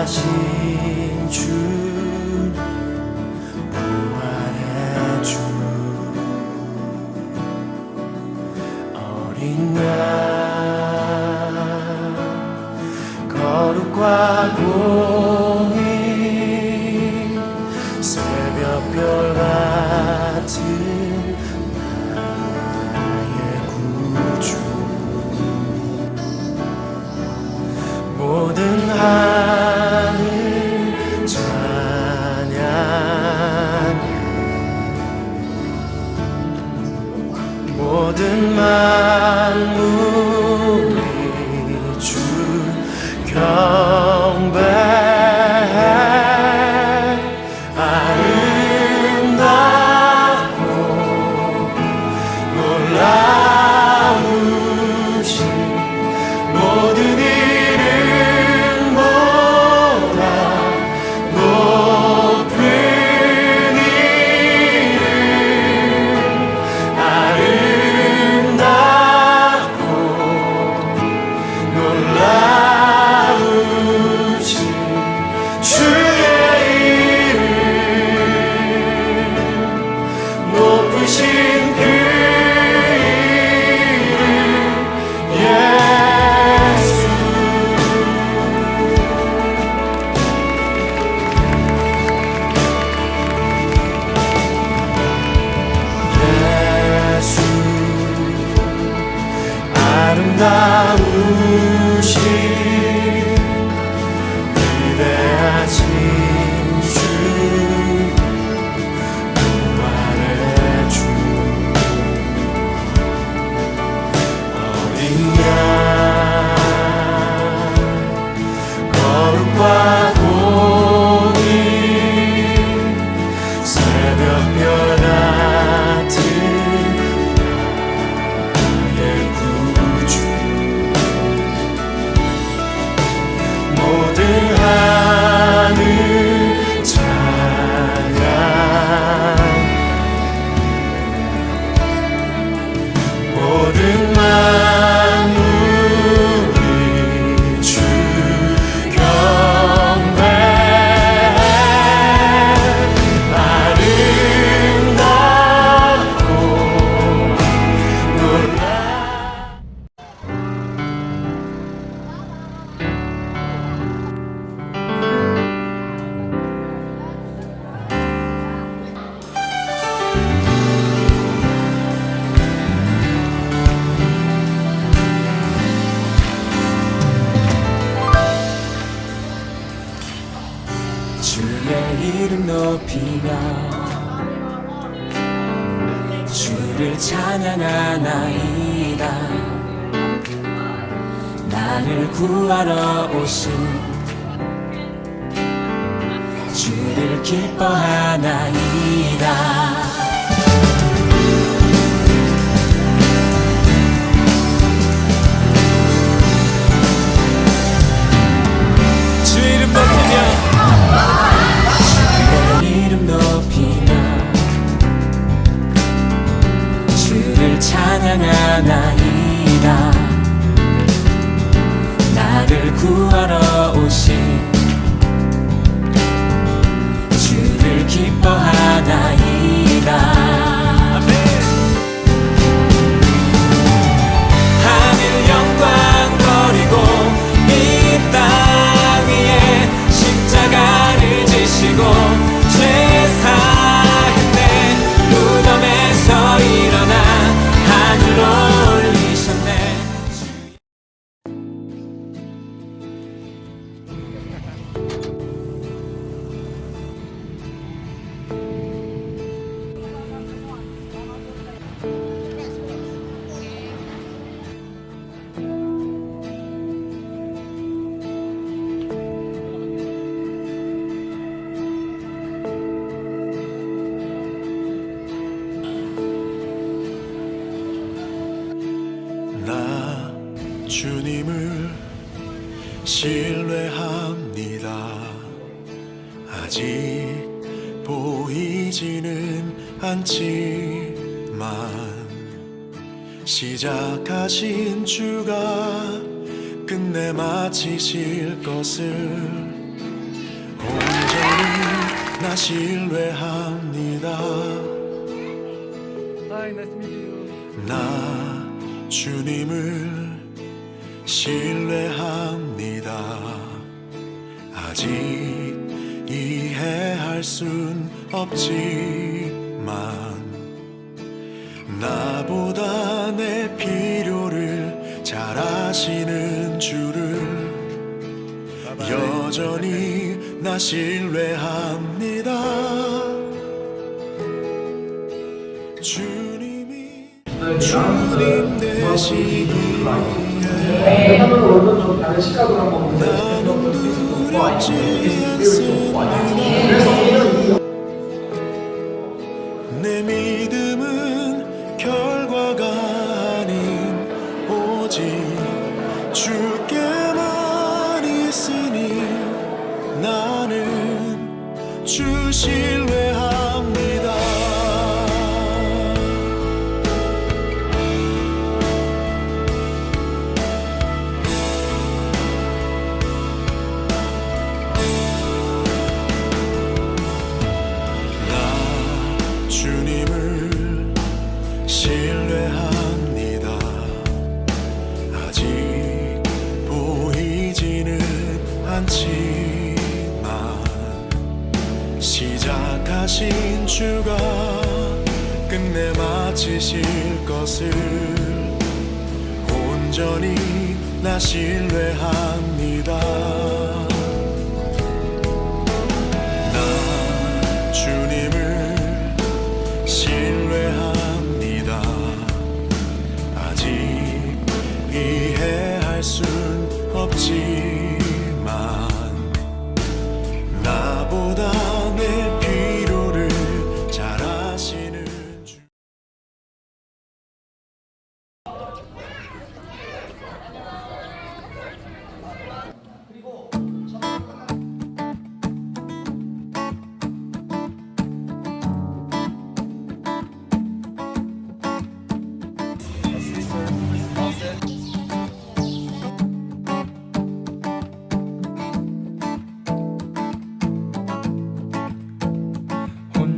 위대하신 주, 부활의 주, 어린 양 거룩과 공의, 새벽별 같은 나의 구주, 모든 하늘 찬양, 모든 만물이 주 경배해. 아름답고 놀라우신 모든 이름보다 높은 이름, 아름답고 놀라우신 주의 이름, 높으신 그 이름 예수. 예수, 아름다우신 위대하신 주, 부활의 주, 어린 양 거룩과 공의, 새벽별 같은 나의 구주, 모든 하늘 찬양, 모든 만물이 주 경배해. 아름답고 놀라. 주의 이름 높이며 주를 찬양하나이다. 나를 구하러 오신 주를 기뻐하나이다. 주 이름 높이며 이름 높이며 주를 찬양하나이다. 나를 구하러 오신 주를 기뻐하나이다. 하늘 영광 버리고 이 땅 위에 십자가를 지시고 죄사했네. 무덤에서 일어나 하늘로 올리셨네. 나 주님을 신뢰합니다. 아직 보이지는 않지만 시작하신 주가 끝내 마치실 것을 온전히 나 신뢰합니다. Hi, nice to meet you. 나 주님을 신뢰합니다. 아직 이해할 순 없지만 나보다 내 필요를 잘 아시는 주를 여전히 나 신뢰합니다. 주님 되시기에 나는 두렵지 않습니다. 내 믿음은 결과가 아닌 오직 주께만 있으니 나는 주 신뢰합니다. 나 주님을 신뢰합니다. 아직 보이지는 않지만 시작하신 주가 끝내 마치실 것을 온전히 나 신뢰합니다. 나 주님을 신뢰합니다. 아직 이해할 순 없지만 나보다 내 필요를 잘 아시는 주.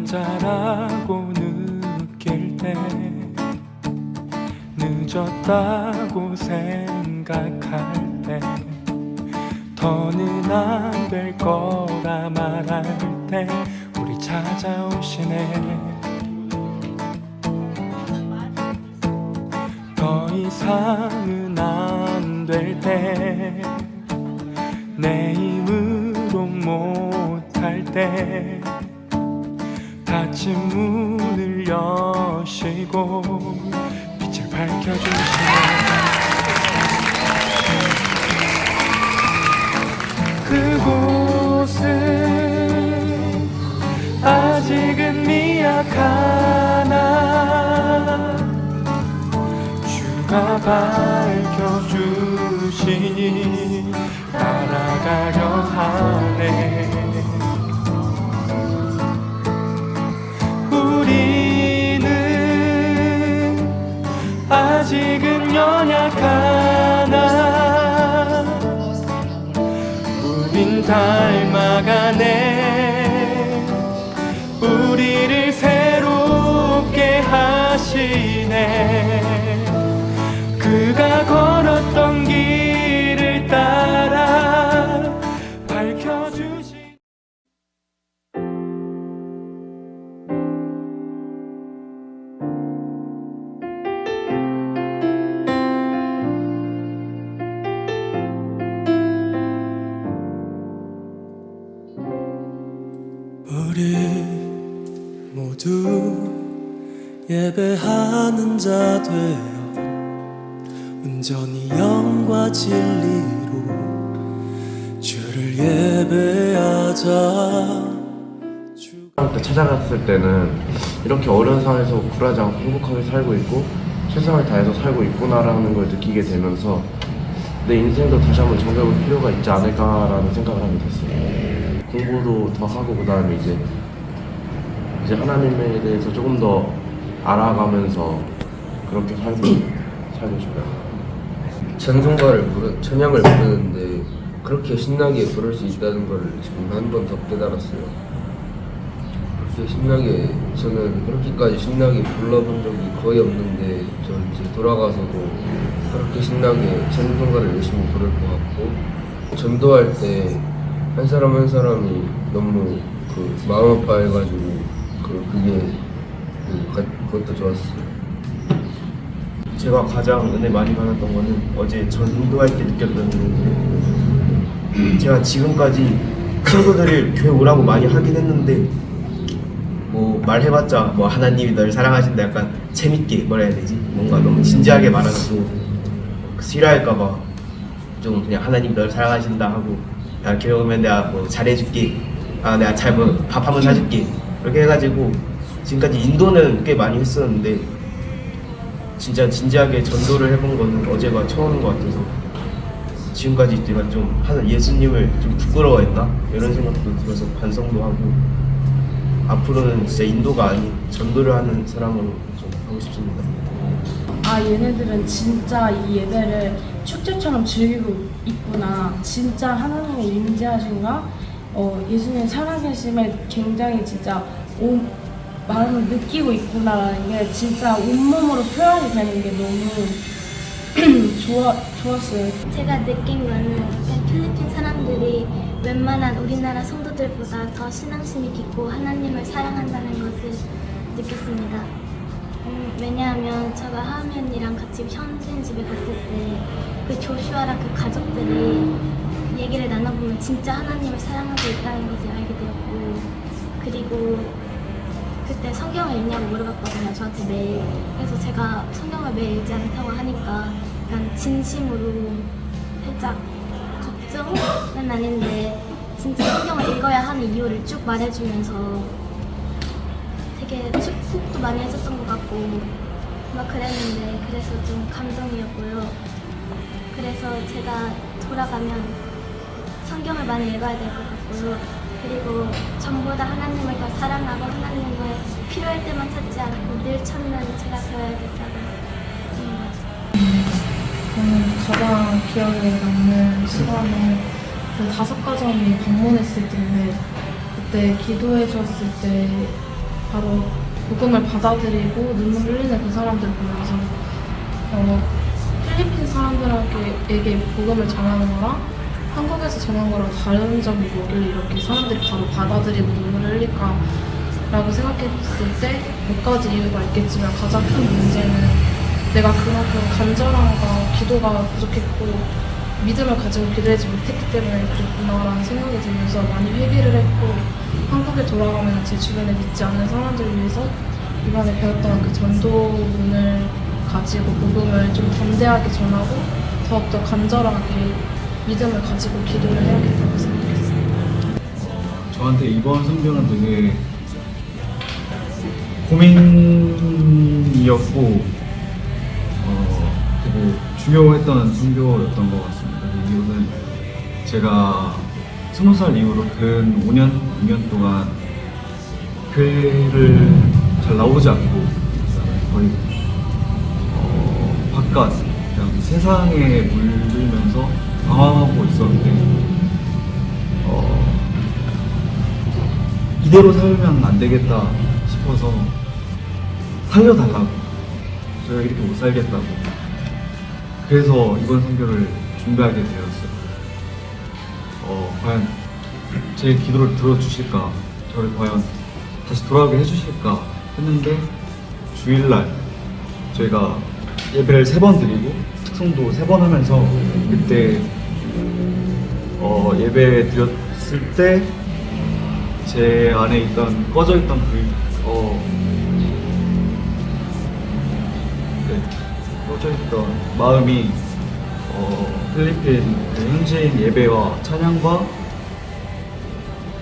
혼자라고 느낄 때 늦었다고 생각할 때 더는 안 될 거라 말할 때 우리 찾아오시네. 더 이상은 안 될 때 내 힘으로 못할 때 닫힌 문을 여시고 빛을 밝혀주시네. 그곳은 아직은 미약하나 주가 밝혀주시니 따라가려 하네. 우리는 아직은 연약하나 우린 닮아가네. 우리를 새롭게 하시네. 그가 걸었던 길을 따라 밝혀주시. 우리 모두 예배하는 자 되어 온전히 영과 진리로 주를 예배하자. 때 찾아갔을 때는 이렇게 어려운 상황에서 굴하지 않고 행복하게 살고 있고 최선을 다해서 살고 있구나라는 걸 느끼게 되면서 내 인생도 다시 한번 정해볼 필요가 있지 않을까라는 생각을 하게 됐어요. 공부도 더 하고 그 다음에 이제 하나님에 대해서 조금 더 알아가면서 그렇게 살고 싶어요. 찬양을 부르는데 그렇게 신나게 부를 수 있다는 걸 지금 한 번 더 깨달았어요. 그렇게 신나게 저는 그렇게까지 신나게 불러본 적이 거의 없는데 저 이제 돌아가서도 그렇게 신나게 찬송가를 열심히 부를 것 같고 전도할 때 한 사람 한 사람이 너무 그 마음 아파해가지고 그것도 좋았어요. 제가 가장 은혜 많이 받았던 거는 어제 전도할 때 느꼈던 게 제가 지금까지 친구들이 교회 오라고 많이 하긴 했는데 뭐 말해봤자 뭐 하나님이 널 사랑하신다 약간 재밌게 뭐라 해야 되지? 뭔가 너무 진지하게 말하고 싫어할까봐 좀 그냥 하나님 널 사랑하신다 하고 야 교회 오면 내가 뭐 잘해줄게 내가 잘 뭐 밥 한번 사줄게 이렇게 해가지고 지금까지 인도는 꽤 많이 했었는데 진짜 진지하게 전도를 해본 거는 어제가 처음인 것 같아서 지금까지 내가 좀 하는 예수님을 좀 부끄러워했다 이런 생각도 들어서 반성도 하고 앞으로는 진짜 인도가 아닌 전도를 하는 사람으로 좀 하고 싶습니다. 얘네들은 진짜 이 예배를 축제처럼 즐기고 있구나. 진짜 하나님의 임재하신가? 예수님의 살아계심을 굉장히 진짜 마음을 느끼고 있구나라는 게 진짜 온몸으로 표현이 되는 게 너무 좋았어요. 제가 느낀 거는 필리핀 사람들이 웬만한 우리나라 성도들보다 더 신앙심이 깊고 하나님을 사랑한다는 것을 느꼈습니다. 왜냐하면 제가 하은이랑 같이 현진 집에 갔을 때 그 조슈아랑 그 가족들이 얘기를 나눠보면 진짜 하나님을 사랑하고 있다는 것을 알게 되었고 그리고 그때 성경을 읽냐고 물어봤거든요, 저한테 매일. 그래서 제가 성경을 매일 읽지 않다고 하니까 약간 진심으로 살짝 걱정은 아닌데 진짜 성경을 읽어야 하는 이유를 쭉 말해주면서 되게 축복도 많이 해줬던 것 같고 막 그랬는데 그래서 좀 감동이었고요. 그래서 제가 돌아가면 성경을 많이 읽어야 될 것 같고요. 그리고 전보다 하나님을 더 사랑하고 하나님을 필요할 때만 찾지 않고 늘 찾는 제가 되어야겠다고 생각합니다. 저는 가장 기억에 남는 시간은 그 5가정이 방문했을 때인데 그때 기도해 주었을 때 바로 복음을 받아들이고 눈물 흘리는 그 사람들 보면서 필리핀 사람들에게 복음을 전하는 거랑 한국에서 전한 거랑 다른 점이 뭐길래 이렇게 사람들이 바로 받아들이고 눈물을 흘릴까 라고 생각했을 때 몇 가지 이유가 있겠지만 가장 큰 문제는 내가 그만큼 간절함과 기도가 부족했고 믿음을 가지고 기도하지 못했기 때문에 그랬구나라는 생각이 들면서 많이 회개를 했고 한국에 돌아가면 제 주변에 믿지 않는 사람들을 위해서 이번에 배웠던 그 전도문을 가지고 복음을 좀 담대하게 전하고 더욱더 간절하게 믿음을 가지고 기도를 해야겠다고 생각했습니다. 저한테 이번 선교는 되게 고민이었고 되게 중요했던 선교였던 것 같습니다. 이유는 제가 20살 이후로 근 6년 동안 교회를 잘 나오지 않고 거의 바깥 그냥 세상에 물들면서 방황하고 있었는데 이대로 살면 안 되겠다 싶어서 살려달라고 저희가 이렇게 못 살겠다고 그래서 이번 선교를 준비하게 되었어요. 과연 제 기도를 들어주실까 저를 과연 다시 돌아오게 해주실까 했는데 주일날 저희가 예배를 3번 드리고 특송도 3번 하면서 그때 예배 드렸을 때 제 안에 있던 꺼져있던 꺼져있던 마음이 필리핀 그 현지인 예배와 찬양과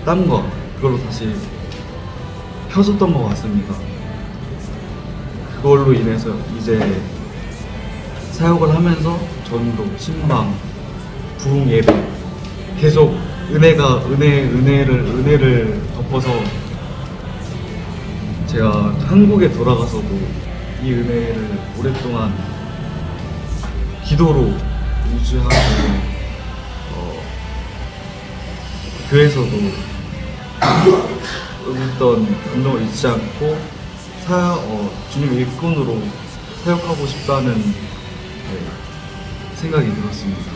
땀과 그걸로 다시 켜졌던 것 같습니다. 그걸로 인해서 이제 사역을 하면서 전도, 신방, 부흥 예배 계속 은혜를 덮어서 제가 한국에 돌아가서도 이 은혜를 오랫동안 기도로 유지하고 교회에서도 어떤 감동을 잊지 않고 주님의 일꾼으로 사역하고 싶다는 생각이 들었습니다.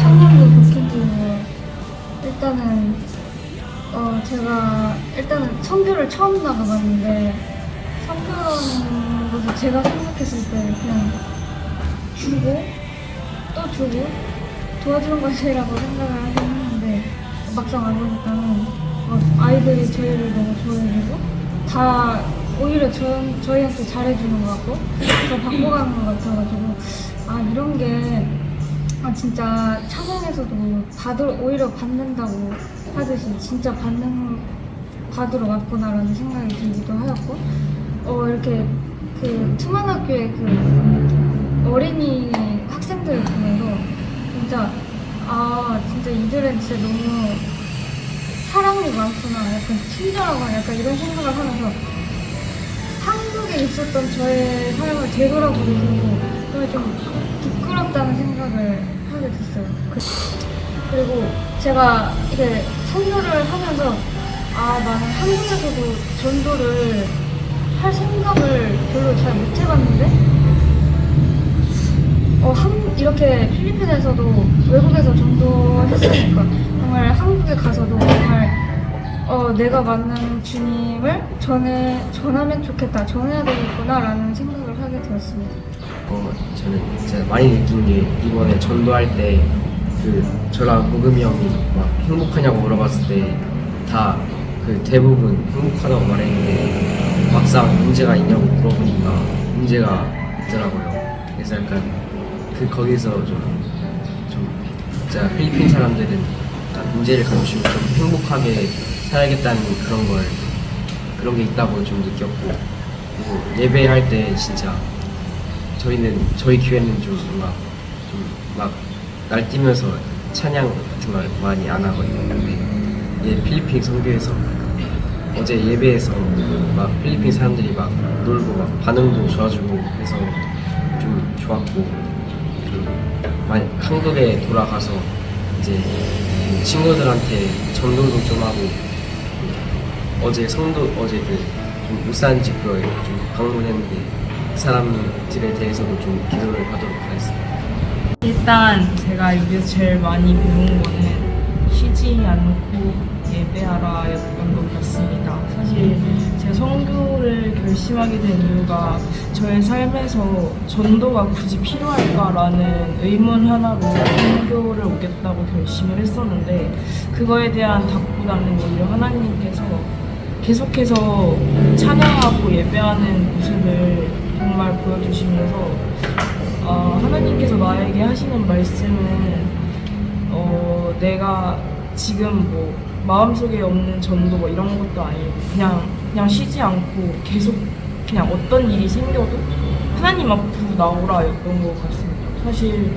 청년부 박현진이에요. 일단은 제가 선교를 처음 나가봤는데 선교라는 것을 제가 생각했을 때 그냥 주고 또 주고 도와주는 것이라고 생각을 하긴 했는데 막상 와보니까는 아이들이 저희를 너무 좋아해주고 다 오히려 저희한테 잘해주는 것 같고 더 바꿔가는 것 같아가지고 이런 게 진짜 찬양에서도 오히려 받는다고 하듯이 진짜 받으러 왔구나라는 생각이 들기도 하였고 이렇게 그 투만학교의 그 어린이 학생들을 보면서 진짜 이들은 진짜 너무 사랑이 많구나, 약간 친절하구나, 약간 이런 생각을 하면서 한국에 있었던 저의 삶을 되돌아보고 그걸 좀 부끄럽다는 생각을 하게 됐어요. 그리고 제가 이게 선교를 하면서 나는 한국에서도 전도를 할 생각을 별로 잘 못 해봤는데 이렇게 필리핀에서도 외국에서 전도했으니까 정말 한국에 가서도 정말 내가 만난 주님을 전하면 좋겠다, 전해야 되겠구나 라는 생각을 하게 되었습니다. 저는 진짜 많이 느낀 게 이번에 전도할 때 저랑 보금이 형이 막 행복하냐고 물어봤을 때 다 대부분 행복하다고 말했는데 막상 문제가 있냐고 물어보니까 문제가 있더라고요. 그래서 약간 거기서 좀 진짜 필리핀 사람들은 문제를 감추고 좀 행복하게 살아야겠다는 그런 게 있다고 좀 느꼈고, 그리고 예배할 때 진짜 저희 교회는 좀 뭔가 막 날뛰면서 찬양 같은 걸 많이 안 하거든요. 근데 필리핀 선교에서 어제 예배에서 막 필리핀 사람들이 막 놀고 막 반응도 좋아지고 해서 좀 좋았고, 많이 한국에 돌아가서 이제 친구들한테 전도도 좀 하고, 어제 좀 울산집 좀 방문했는데 그 사람들에 대해서도 좀 기도를 하도록 하겠습니다. 일단 제가 여기서 제일 많이 배운 거는 쉬지 않고 예배하라 였던 것 같습니다. 사실 제가 선교를 결심하게 된 이유가 저의 삶에서 전도가 굳이 필요할까라는 의문 하나로 선교를 오겠다고 결심을 했었는데, 그거에 대한 답보다는 오히려 하나님께서 계속해서 찬양하고 예배하는 모습을 정말 보여주시면서 하나님께서 나에게 하시는 말씀은 내가 지금 마음속에 없는 전도 이런 것도 아니고 그냥 쉬지 않고 계속 그냥 어떤 일이 생겨도 하나님 앞으로 나오라였던 것 같습니다. 사실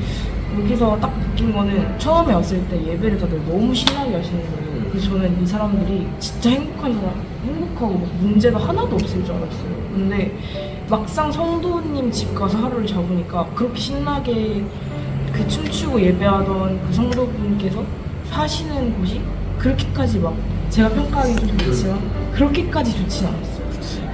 여기서 딱 느낀 거는 처음에 왔을 때 예배를 다들 너무 신나게 하시는 거예요. 그래서 저는 이 사람들이 진짜 행복하고 문제가 하나도 없을 줄 알았어요. 근데 막상 성도님 집 가서 하루를 잡으니까 그렇게 신나게 춤추고 예배하던 그 성도분께서 사시는 곳이 그렇게까지 제가 평가하기 좀 그렇지만 그렇게까지 좋진 않았어요.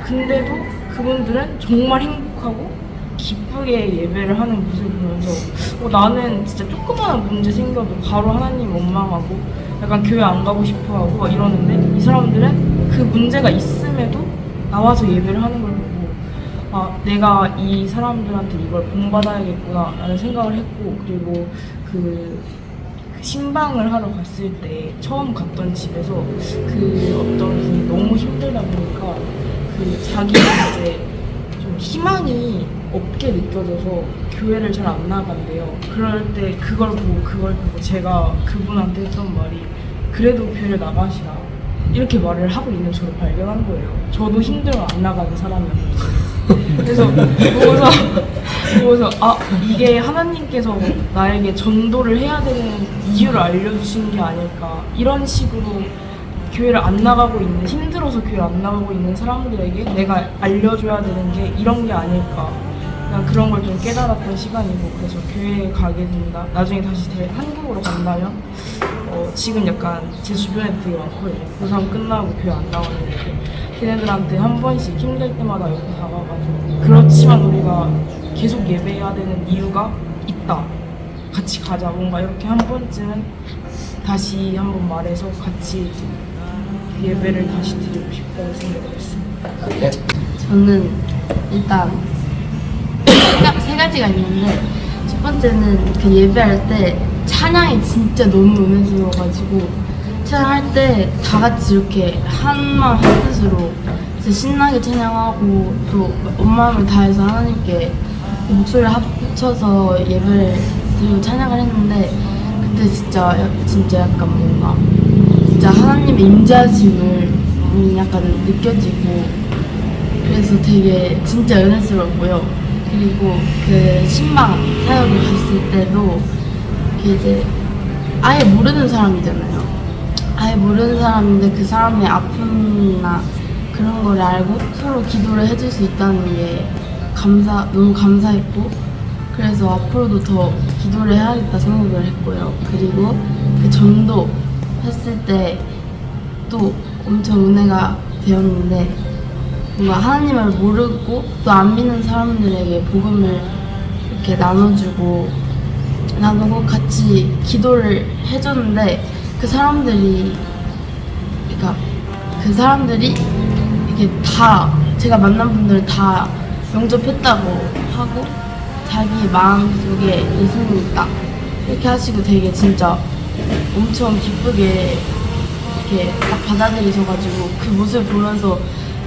근데도 그분들은 정말 행복하고 기쁘게 예배를 하는 모습을 보면서 나는 진짜 조그마한 문제 생겨도 바로 하나님 원망하고 약간 교회 안 가고 싶어하고 막 이러는데, 이 사람들은 그 문제가 있음에도 나와서 예배를 하는 걸 보고 내가 이 사람들한테 이걸 본받아야겠구나 라는 생각을 했고, 그리고 그 신방을 하러 갔을 때 처음 갔던 집에서 어떤 분이 너무 힘들다 보니까 자기가 이제 좀 희망이 없게 느껴져서 교회를 잘 안 나간대요. 그럴 때 그걸 보고 제가 그분한테 했던 말이 그래도 교회를 나가시라 이렇게 말을 하고 있는 저를 발견한 거예요. 저도 힘들어 안 나가는 사람이었는데. 그래서 보고서 이게 하나님께서 나에게 전도를 해야 되는 이유를 알려주신 게 아닐까, 이런 식으로 교회를 안 나가고 있는, 힘들어서 교회를 안 나가고 있는 사람들에게 내가 알려줘야 되는 게 이런 게 아닐까, 그런 걸 좀 깨달았던 시간이고, 그래서 교회에 가게 된다, 나중에 다시 한국으로 간다면 지금 약간 제 주변에 되게 많거든요. 고3 끝나고 교회 안 나오는 애들. 걔네들한테 한 번씩 힘들 때마다 옆에 다가가지고 그렇지만 우리가 계속 예배해야 되는 이유가 있다. 같이 가자. 뭔가 이렇게 한 번쯤은 다시 한번 말해서 같이 예배를 다시 드리고 싶다고 생각을 했습니다. 저는 일단 세 가지가 있는데 첫 번째는 그 예배할 때 찬양이 진짜 너무 은혜스러워가지고 찬양할 때 다 같이 이렇게 한마음 한뜻으로 진짜 신나게 찬양하고 또 온 마음을 다해서 하나님께 목소리를 합쳐서 예배를 드리고 찬양을 했는데 그때 진짜 약간 뭔가 진짜 하나님의 임재하심을 약간 느껴지고 그래서 되게 진짜 은혜스러웠고요. 그리고 그 신방 사역을 갔을 때도 이제 아예 모르는 사람이잖아요. 아예 모르는 사람인데 그 사람의 아픔이나 그런 걸 알고 서로 기도를 해줄 수 있다는 게 너무 감사했고 그래서 앞으로도 더 기도를 해야겠다 생각을 했고요. 그리고 그 전도 했을 때 또 엄청 은혜가 되었는데 뭔가 하나님을 모르고 또 안 믿는 사람들에게 복음을 이렇게 나누고 같이 기도를 해줬는데 그 사람들이 이렇게 다 제가 만난 분들 다 영접했다고 하고 자기 마음속에 예수님이 있다 이렇게 하시고 되게 진짜 엄청 기쁘게 이렇게 딱 받아들이셔가지고 그 모습을 보면서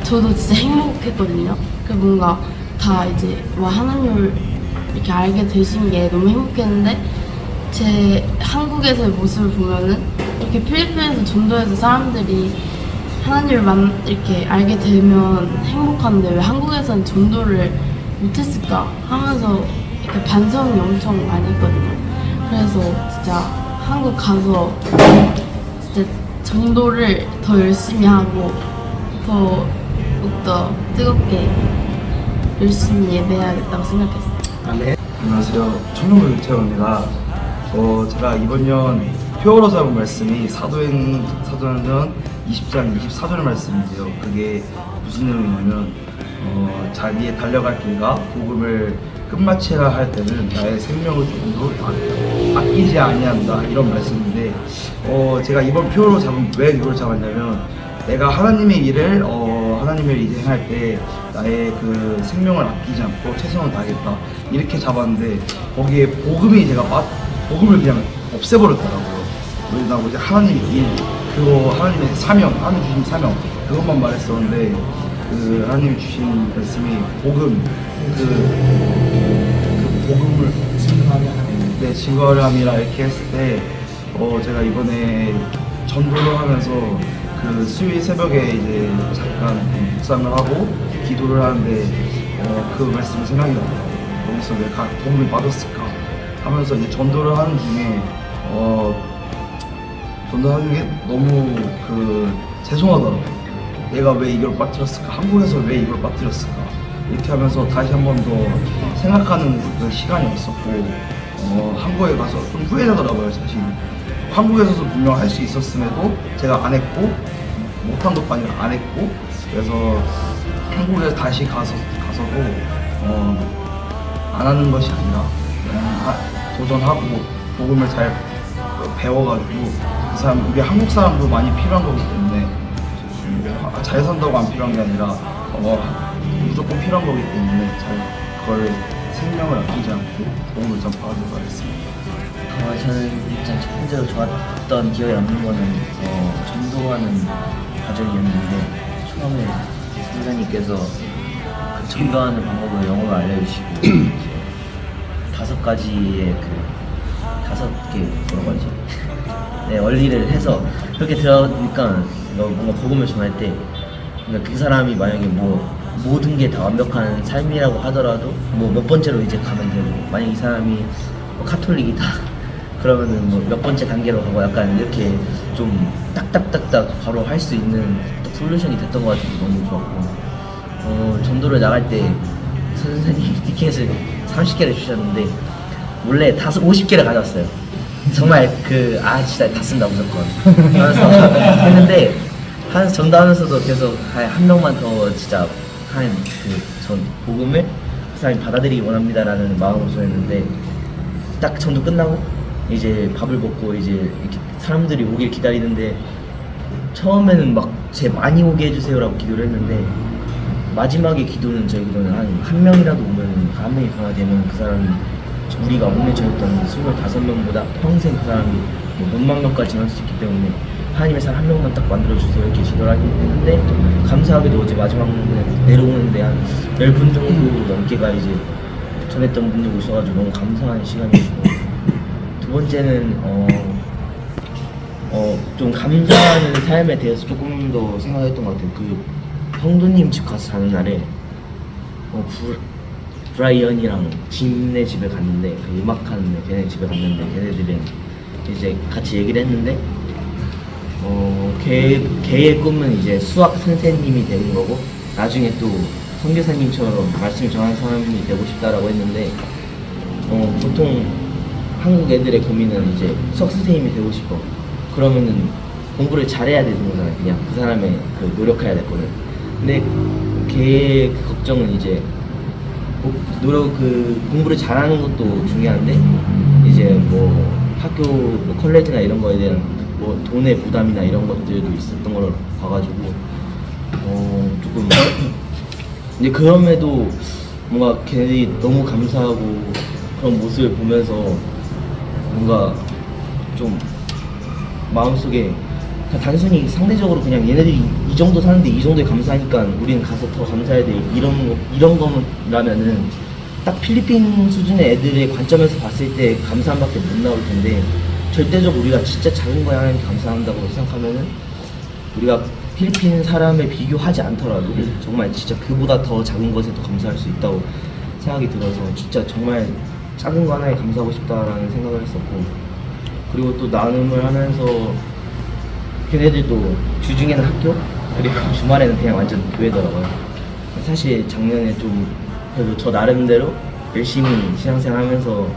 저도 진짜 행복했거든요. 그 뭔가 다 이제 하나님을 이렇게 알게 되신 게 너무 행복했는데 제 한국에서의 모습을 보면은 이렇게 필리핀에서 전도해서 사람들이 하나님을 이렇게 알게 되면 행복한데 왜 한국에서는 전도를 못했을까 하면서 이렇게 반성이 엄청 많이 했거든요. 그래서 진짜 한국 가서 진짜 전도를 더 열심히 하고 더욱더 뜨겁게 열심히 예배해야겠다고 생각했어요. 안녕하세요. 청룡을 태호입니다. 제가 이번 년 표어로 잡은 말씀이 사도행전 20장 24절 말씀인데요. 그게 무슨 내용이냐면 자기의 달려갈 길과 복음을 끝마치라 할 때는 나의 생명을 조금도 아끼지 아니한다 이런 말씀인데 제가 이번 표어로 왜 이걸 잡았냐면 내가 하나님의 일을 하나님의 일을 행할 때 나의 그 생명을 아끼지 않고 최선을 다하겠다 이렇게 잡았는데 거기에 복음을 그냥 없애버렸더라고요. 왜냐면 이제 하나님의 일 그거 하나님의 사명 하나님 주신 사명 그것만 말했었는데 그 하나님이 주신 말씀이 복음 그 복음을 증거함이라 이렇게 했을 때 제가 이번에 전도를 하면서 그 수요일 새벽에 이제 잠깐 묵상을 하고 기도를 하는데 그 말씀이 생각이 나더라고요. 거기서 내가 도움을 받았을까 하면서 이제 전도를 하는 중에 전도하는 게 너무 죄송하더라고요. 내가 왜 이걸 빠뜨렸을까? 한국에서 왜 이걸 빠뜨렸을까? 이렇게 하면서 다시 한 번 더 생각하는 그 시간이 없었고 한국에 가서 좀 후회되더라고요. 사실 한국에서도 분명 할 수 있었음에도 제가 안 했고 못한 것도 아니라 안 했고 그래서 한국에 다시 가서도 안 하는 것이 아니라 도전하고 복음을 잘 배워가지고 그 사람 우리 한국 사람도 많이 필요한 거기 때문에 잘 산다고 안 필요한 게 아니라 무조건 필요한 거기 때문에 그걸 생명을 아끼지 않고 복음을 좀 받아보도록 하겠습니다. 저는 일단 첫 번째로 좋았던 기억에 남는 거는 전도하는 과정이었는데 처음에 선생님께서 그 전도하는 방법을 영어로 알려주시고 5가지의 그 5개 뭐라고 하지? 네, 원리를 해서 그렇게 들어보니까 뭔가 복음을 전할 때 그러니까 그 사람이 만약에 모든 게 다 완벽한 삶이라고 하더라도 몇 번째로 이제 가면 되고 만약 이 사람이 카톨릭이다 그러면은 몇 번째 단계로 가고 약간 이렇게 좀 딱딱딱딱 바로 할 수 있는 솔루션이 됐던 것 같아서 너무 좋았고 전도를 나갈 때 선생님이 티켓을 30개를 주셨는데 몰래 50개를 가져왔어요. 정말 진짜 다 쓴다 무조건 하면서 했는데 하면서 전도하면서도 계속 한 명만 더 진짜 전 복음을 그 사람이 받아들이기 원합니다라는 마음으로 했는데 딱 전도 끝나고 이제 밥을 먹고 이제 이렇게 사람들이 오길 기다리는데 처음에는 막 많이 오게 해주세요라고 기도를 했는데 마지막에 기도는 저희 기도는 한 명이라도 오면 한 명이 변화되면 그 사람이 우리가 오늘 저였던 25명보다 평생 그 사람이 몇만 명까지 지날 수 있기 때문에 하나님의 사람 한 명만 딱 만들어주세요 이렇게 기도를 했는데 감사하게도 어제 마지막 내려오는데 한 10분 정도 넘게가 이제 전했던 분들 오셔가지고 너무 감사한 시간이었고 두 번째는 좀 감사하는 삶에 대해서 조금 더 생각했던 것 같아요. 성도님 집 가서 자는 날에 브라이언이랑 짐네 집에 갔는데 음악하는 걔네 집에 갔는데 걔네들은 이제 같이 얘기를 했는데 걔의 꿈은 이제 수학 선생님이 되는 거고 나중에 또 선교사님처럼 말씀을 전하는 사람이 되고 싶다라고 했는데 보통 한국 애들의 고민은 이제 수학 선생님이 되고 싶어. 그러면은 공부를 잘해야 되는 거잖아요. 그냥 그 사람의 노력해야 될 거는. 근데 걔의 걱정은 이제 공부를 잘하는 것도 중요한데 이제 학교 컬레지나 이런 거에 대한 돈의 부담이나 이런 것들도 있었던 걸 봐가지고 조금 근데 그럼에도 뭔가 걔네들이 너무 감사하고 그런 모습을 보면서 뭔가 좀 마음속에 단순히 상대적으로 그냥 얘네들이 이 정도 사는데 이 정도에 감사하니까 우리는 가서 더 감사해야 돼 이런 거라면은 딱 필리핀 수준의 애들의 관점에서 봤을 때 감사함밖에 못 나올 텐데 절대적으로 우리가 진짜 작은 거에 하나님께 감사한다고 생각하면은 우리가 필리핀 사람에 비교하지 않더라도 정말 진짜 그보다 더 작은 것에도 감사할 수 있다고 생각이 들어서 진짜 정말 작은 거 하나에 감사하고 싶다라는 생각을 했었고 그리고 또 나눔을 하면서 걔네들도 주중에는 학교 그리고 주말에는 그냥 완전 교회더라고요. 사실 작년에 좀 그래도 저 나름대로 열심히 신앙생활 하면서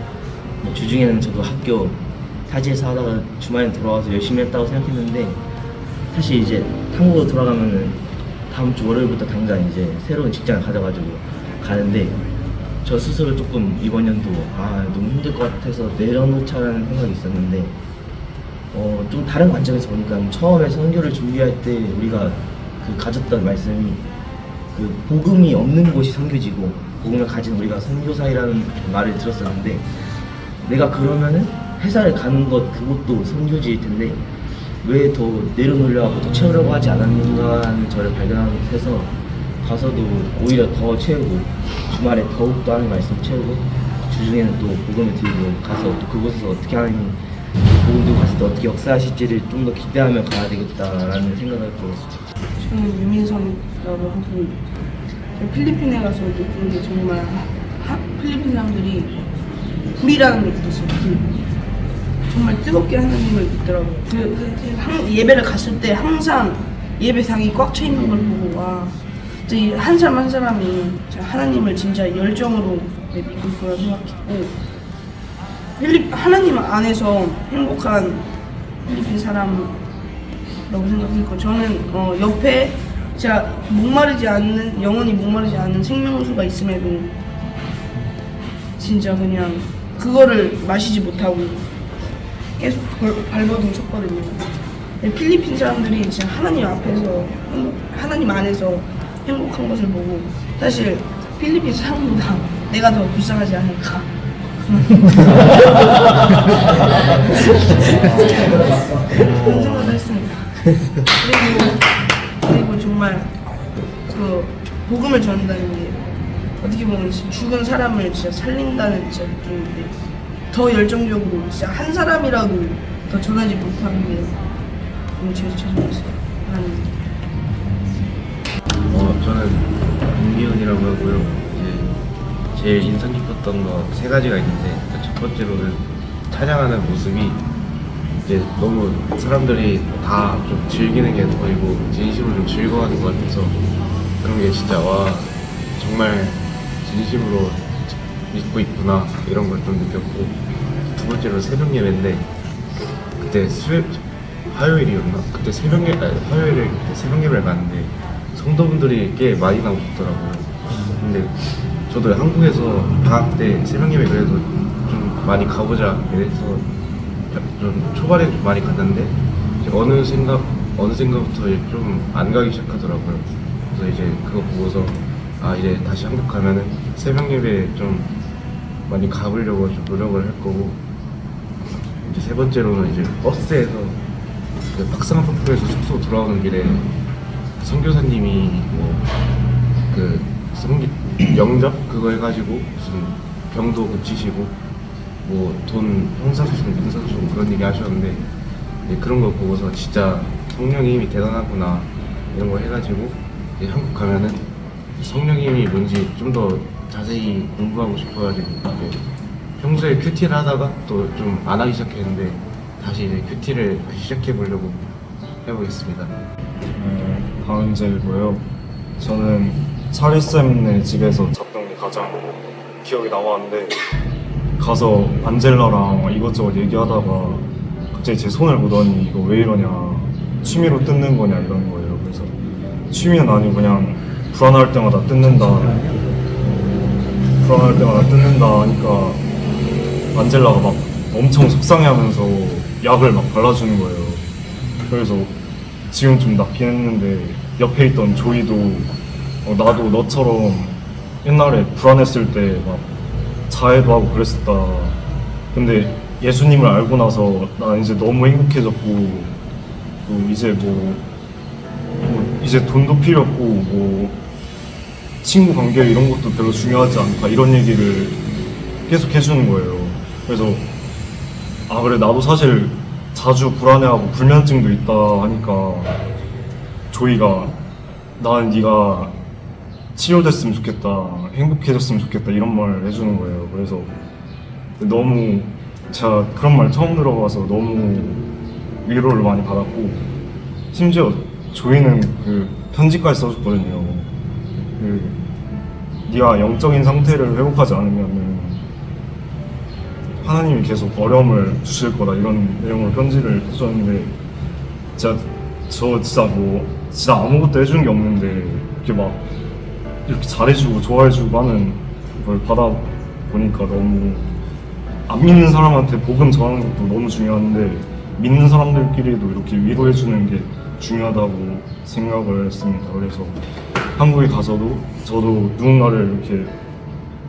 주중에는 저도 학교 타지에서 하다가 주말에 돌아와서 열심히 했다고 생각했는데 사실 이제 한국으로 돌아가면은 다음 주 월요일부터 당장 이제 새로운 직장을 가져가지고 가는데 저 스스로 조금 이번 연도 너무 힘들 것 같아서 내려놓자라는 생각이 있었는데 좀 다른 관점에서 보니까 처음에 선교를 준비할 때 우리가 가졌던 말씀이 복음이 없는 곳이 선교지고 복음을 가진 우리가 선교사이라는 말을 들었었는데 내가 그러면은 회사를 가는 그것도 선교지일 텐데 왜 더 내려놓으려고 더 채우려고 하지 않았는가 하는 저를 발견해서 가서도 오히려 더 채우고 주말에 더욱더 하는 말씀 채우고 주중에는 또 복음을 들고 가서 또 그곳에서 어떻게 하나님이 복음 들고 갔을 때 어떻게 역사하실지를 좀 더 기대하며 가야 되겠다라는 생각을 들었어요. 저는 유민선이라고 하고 필리핀에 가서 느낀 게 정말 필리핀 사람들이 불이라는 게 있었어요. 정말 뜨겁게 하나님을 믿더라고요. 예배를 갔을 때 항상 예배상이 꽉 차 있는 걸 보고 한 사람 한 사람이 하나님을 진짜 열정으로 믿고 있구나 생각했고 하나님 안에서 행복한 필리핀 사람이라고 생각했고 저는 옆에 제가 영원히 목마르지 않는 생명수가 있음에도 진짜 그냥 그거를 마시지 못하고 계속 발버둥 쳤거든요. 필리핀 사람들이 진짜 하나님 앞에서 하나님 안에서 행복한 것을 보고 사실 필리핀 사람보다 내가 더 불쌍하지 않을까 그런 생각을 했습니다. 그리고 정말 복음을 전한다는 게 어떻게 보면 죽은 사람을 진짜 살린다는 진짜 느낌인데 더 열정적으로 진짜 한 사람이라도 더 전하지 못하는 게 너무 죄송했어요. 하나님. 저는 김기훈이라고 하고요. 제일 인상 깊었던 거 3가지가 있는데 첫 번째로는 찬양하는 모습이 이제 너무 사람들이 다 좀 즐기는 게 보이고 진심으로 좀 즐거워하는 것 같아서 그런 게 진짜 정말 진심으로 믿고 있구나 이런 걸 좀 느꼈고 두 두 번째로 새벽 예배인데 그때 화요일이었나? 그때 화요일에 그때 새벽 예배를 갔는데 성도분들이 꽤 많이 나오셨더라고요. 근데 저도 한국에서 방학 때 새벽 예배 그래도 좀 많이 가보자 이래서 좀 초반에 많이 갔는데 이제 어느샌가부터 좀 안 가기 시작하더라고요. 그래서 이제 그거 보고서 이제 다시 한국 가면은 새벽 예배 좀 많이 가보려고 좀 노력을 할 거고, 이제 세 번째로는 이제 버스에서 그 박상한 폭포에서 숙소 돌아오는 길에 선교사님이 그 영접 그거 해가지고 무슨 병도 고치시고 돈 형사 주시고 민사 주시고 그런 얘기 하셨는데, 그런 거 보고서 진짜 성령의 힘이 대단하구나 이런 거 해가지고 이제 한국 가면은 성령의 힘이 뭔지 좀 더 자세히 공부하고 싶어가지고 이제 평소에 큐티를 하다가 또 좀 안 하기 시작했는데 다시 이제 큐티를 시작해 보려고 해보겠습니다. 박은재이고요. 저는 차리쌤네 집에서 잤던 게 가장 기억에 남았는데, 가서 안젤라랑 이것저것 얘기하다가 갑자기 제 손을 보더니 이거 왜 이러냐, 취미로 뜯는 거냐 이런 거예요. 그래서 취미는 아니고 그냥 불안할 때마다 뜯는다 하니까 안젤라가 막 엄청 속상해하면서 약을 막 발라주는 거예요. 그래서 지금 좀 낫긴 했는데, 옆에 있던 조이도 나도 너처럼 옛날에 불안했을 때 막 자해도 하고 그랬었다. 근데 예수님을 알고 나서 난 이제 너무 행복해졌고, 또 이제 이제 돈도 필요 없고 친구 관계 이런 것도 별로 중요하지 않다 이런 얘기를 계속 해주는 거예요. 그래서 그래 나도 사실 자주 불안해하고 불면증도 있다 하니까 조이가 나는 네가 치료됐으면 좋겠다, 행복해졌으면 좋겠다 이런 말을 해주는 거예요. 그래서 너무 제가 그런 말 처음 들어봐서 너무 위로를 많이 받았고, 심지어 조이는 그 편지까지 써줬거든요. 네가 영적인 상태를 회복하지 않으면 하나님이 계속 어려움을 주실 거다 이런 내용으로 편지를 써줬는데, 저 진짜 아무것도 해주는 게 없는데 이렇게 잘해주고 좋아해주고 하는 걸 받아보니까 너무, 안 믿는 사람한테 복음 전하는 것도 너무 중요한데 믿는 사람들끼리도 이렇게 위로해주는 게 중요하다고 생각을 했습니다. 그래서 한국에 가서도 저도 누군가를 이렇게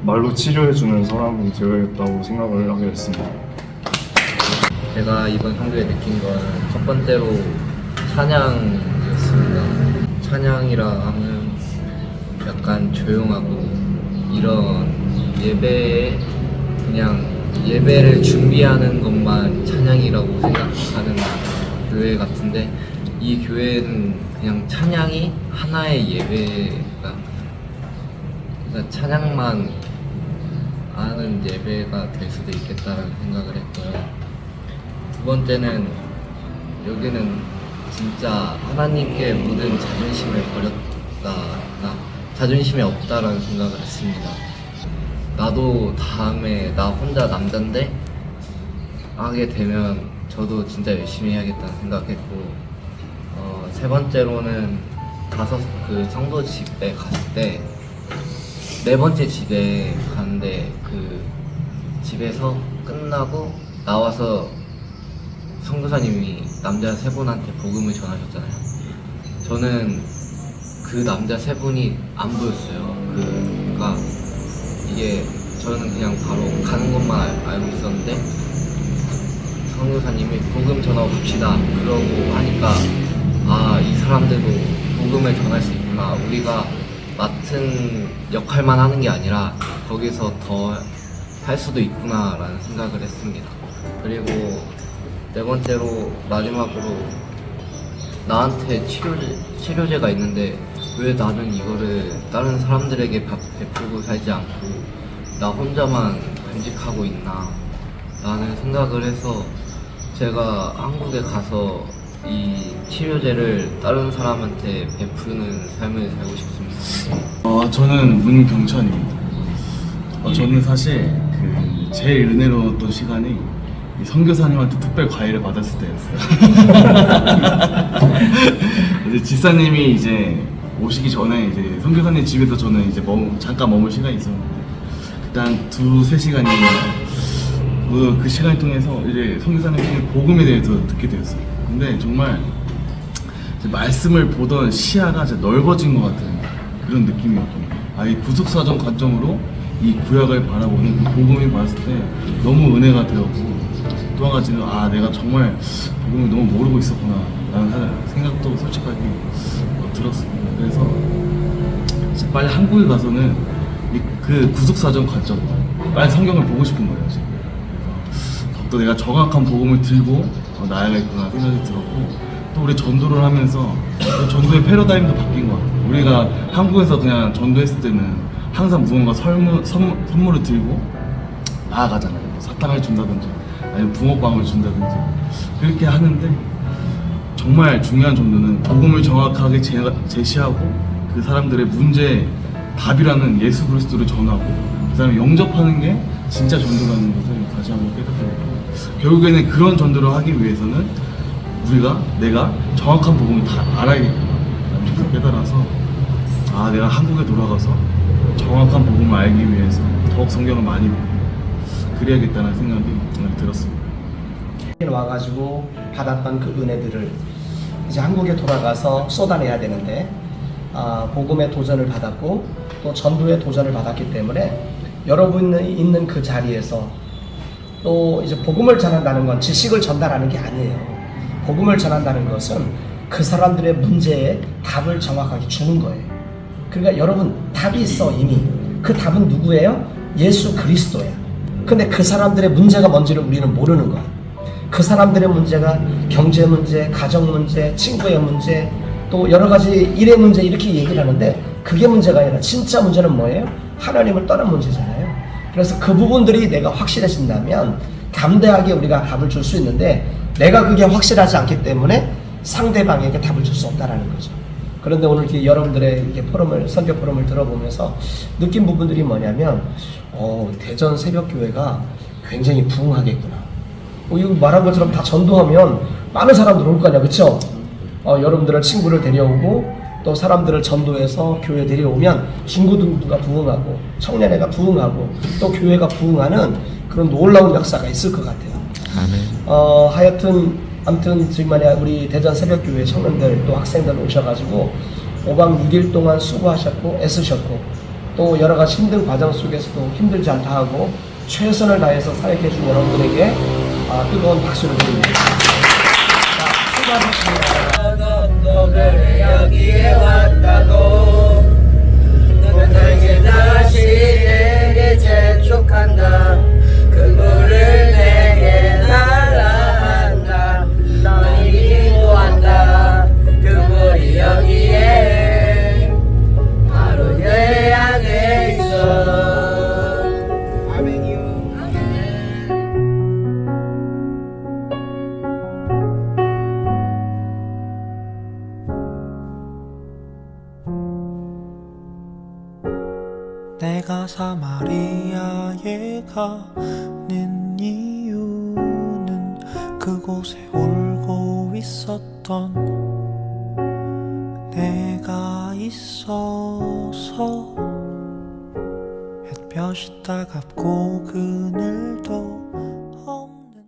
말로 치료해주는 사람이 되어야겠다고 생각을 하게 됐습니다. 제가 이번 한국에 느낀 건 첫 번째로 찬양이었습니다. 찬양이라 하면 약간 조용하고 이런 예배에 그냥 예배를 준비하는 것만 찬양이라고 생각하는 교회 같은데, 이 교회는 그냥 찬양이 하나의 예배가, 그러니까 찬양만 하는 예배가 될 수도 있겠다라는 생각을 했고요. 두 번째는 여기는 진짜 하나님께 모든 자존심을 자존심이 없다라는 생각을 했습니다. 나도 다음에 나 혼자 남잔데 하게 되면 저도 진짜 열심히 해야겠다는 생각했고, 세 번째로는 그 성도 집에 갔을 때, 네 번째 집에 갔는데 그 집에서 끝나고 나와서 선교사님이 남자 세 분한테 복음을 전하셨잖아요. 저는 그 남자 세 분이 안 보였어요. 그러니까 이게 저는 그냥 바로 가는 것만 알고 있었는데, 선교사님이 복음 전하고 갑시다 그러고 하니까 이 사람들도 복음을 전할 수 있구나, 우리가 맡은 역할만 하는 게 아니라 거기서 더 할 수도 있구나 라는 생각을 했습니다. 그리고 네 번째로 마지막으로 나한테 치료제가 있는데 왜 나는 이거를 다른 사람들에게 베풀고 살지 않고 나 혼자만 간직하고 있나 라는 생각을 해서, 제가 한국에 가서 이 치료제를 다른 사람한테 베푸는 삶을 살고 싶습니다. 저는 문경천입니다. 저는 사실 그 제일 은혜로웠던 시간이 이 선교사님한테 특별 과외를 받았을 때였어요. 이제 지사님이 이제 오시기 전에 이제 선교사님 집에서 저는 이제 잠깐 머물 시간이 있었는데 그때 한 2-3시간이었는데 그 시간을 통해서 이제 선교사님이 복음에 대해서 듣게 되었어요. 근데 정말 이제 말씀을 보던 시야가 진짜 넓어진 것 같은 그런 느낌이었거든요. 이 구속사전 관점으로 이 구약을 바라보는 그 복음을 봤을 때 너무 은혜가 되었고, 또 한 가지는 내가 정말 복음을 너무 모르고 있었구나 라는 생각도 솔직하게 들었습니다. 그래서 이제 빨리 한국에 가서는 그 구속사전 관점, 빨리 성경을 보고 싶은 거예요. 지금. 또 내가 정확한 복음을 들고 나아야겠구나 생각이 들었고, 또 우리 전도를 하면서 전도의 패러다임도 바뀐 것 같아요. 우리가 한국에서 그냥 전도했을 때는 항상 무언가 선물을 들고 나아가잖아요. 사탕을 준다든지 아니면 붕어빵을 준다든지 그렇게 하는데, 정말 중요한 전도는 복음을 정확하게 제시하고 그 사람들의 문제의 답이라는 예수 그리스도를 전하고 그 사람을 영접하는 게 진짜 전도라는 것을 다시 한번 깨닫게 되고, 결국에는 그런 전도를 하기 위해서는 내가 정확한 복음을 다 알아야겠구나 라는 깨달아서 내가 한국에 돌아가서 정확한 복음을 알기 위해서 더욱 성경을 많이 그려야겠다는 생각이 들었습니다. 와가지고 받았던 그 은혜들을 이제 한국에 돌아가서 쏟아내야 되는데, 복음의 도전을 받았고 또 전도의 도전을 받았기 때문에 여러분이 있는 그 자리에서 또 이제 복음을 전한다는 건 지식을 전달하는 게 아니에요. 복음을 전한다는 것은 그 사람들의 문제에 답을 정확하게 주는 거예요. 그러니까 여러분, 답이 있어. 이미 그 답은 누구예요? 예수 그리스도야. 근데 그 사람들의 문제가 뭔지를 우리는 모르는 거야. 그 사람들의 문제가 경제 문제, 가정 문제, 친구의 문제, 또 여러 가지 일의 문제 이렇게 얘기를 하는데, 그게 문제가 아니라 진짜 문제는 뭐예요? 하나님을 떠난 문제잖아요. 그래서 그 부분들이 내가 확실해진다면 담대하게 우리가 답을 줄 수 있는데, 내가 그게 확실하지 않기 때문에 상대방에게 답을 줄 수 없다라는 거죠. 그런데 오늘 이렇게 여러분들의 이렇게 선교 포럼을 들어보면서 느낀 부분들이 뭐냐면, 대전 새벽교회가 굉장히 부흥하겠구나. 이거 말한 것처럼 다 전도하면 많은 사람들 올 거 아니야, 그쵸? 여러분들의 친구를 데려오고 또 사람들을 전도해서 교회 데려오면 중고등부가 부흥하고 청년회가 부흥하고 또 교회가 부흥하는 그런 놀라운 역사가 있을 것 같아요. 아무튼 지금 우리 대전 새벽교회 청년들 또 학생들 오셔가지고 5박 6일 동안 수고하셨고 애쓰셨고 또 여러 가지 힘든 과정 속에서도 힘들지 않다 하고 최선을 다해서 사역해준 여러분들에게 뜨거운 박수를 드립니다. 자, 수고하셨습니다. 여기에 왔다고 너에게 다시 내게 재촉한다. 그 물을 내게 달라 한다. 너를 기도한다. 그 물이 여기에 바로 내 안에 있어. 아멘이요. 내가 사마리아에 가는 이유는 그곳에 울고 있었던 내가 있어서 햇볕이 따갑고 그늘도